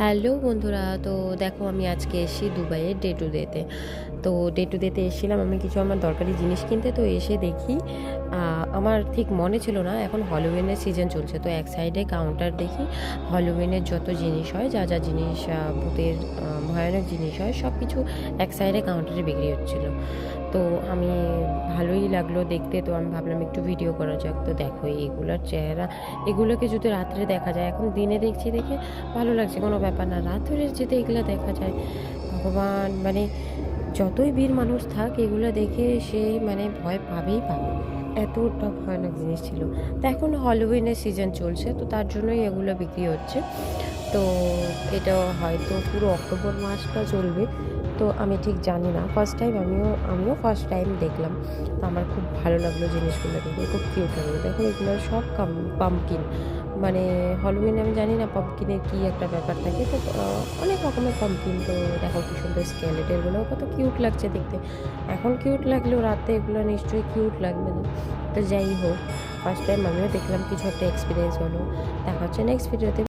Hello বন্ধুরা, তো দেখো আমি আজকে এসেছি দুবাইয়ের ডে টু ডেতে। তো ডে টু ডেতে এসেছিলাম আমি কিছু আমার দরকারি জিনিস কিনতে। তো এসে দেখি আমার ঠিক মনে ছিল না, এখন হ্যালোউইনের সিজন চলছে। তো এক সাইডে কাউন্টার দেখি হ্যালোউইনের যত জিনিস হয়, যা যা জিনিস ভূতের ভয়ানক জিনিস হয়, সব কিছু এক সাইডে কাউন্টারে বিক্রি হচ্ছিলো। তো আমি ভালোই লাগলো দেখতে, তো আমি ভাবলাম একটু ভিডিও করা যাক। তো দেখো এগুলোর চেহারা, এগুলোকে যদি রাত্রে দেখা যায়, এখন দিনে দেখছি দেখে ভালো লাগছে, কোনো ব্যাপার না। রাত্রে যেতে এগুলো দেখা যায়, ভগবান, মানে যতই ভিড় মানুষ থাক এগুলো দেখে সে মানে ভয় পাবেই পাবে, এতটা ভয়ানক জিনিস ছিল। তো এখন হ্যালোউইনের সিজন চলছে, তো তার জন্যই এগুলো বিক্রি হচ্ছে। তো এটা হয়তো পুরো অক্টোবর মাসটা চলবে। তো আমি ঠিক জানি না, ফার্স্ট টাইম আমিও ফার্স্ট টাইম দেখলাম। তো আমার খুব ভালো লাগলো জিনিসগুলো দেখে, খুব কিউট লাগলো। দেখো এগুলো সব পাম্পকিন, মানে হ্যালোউইনে আমি জানি না পাম্পকিনের কী একটা ব্যাপার থাকে। তো অনেক রকমের পাম্পকিন। তো দেখো কি সুন্দর স্কেলেটেরগুলোও কত কিউট লাগছে দেখতে। এখন কিউট লাগলেও রাতে এগুলো নিশ্চয়ই কিউট লাগবে না। তো যাই হোক, ফার্স্ট টাইম আমিও দেখলাম, কিছু একটা এক্সপিরিয়েন্স হলো। দেখা হচ্ছে নেক্সট ভিডিওতে।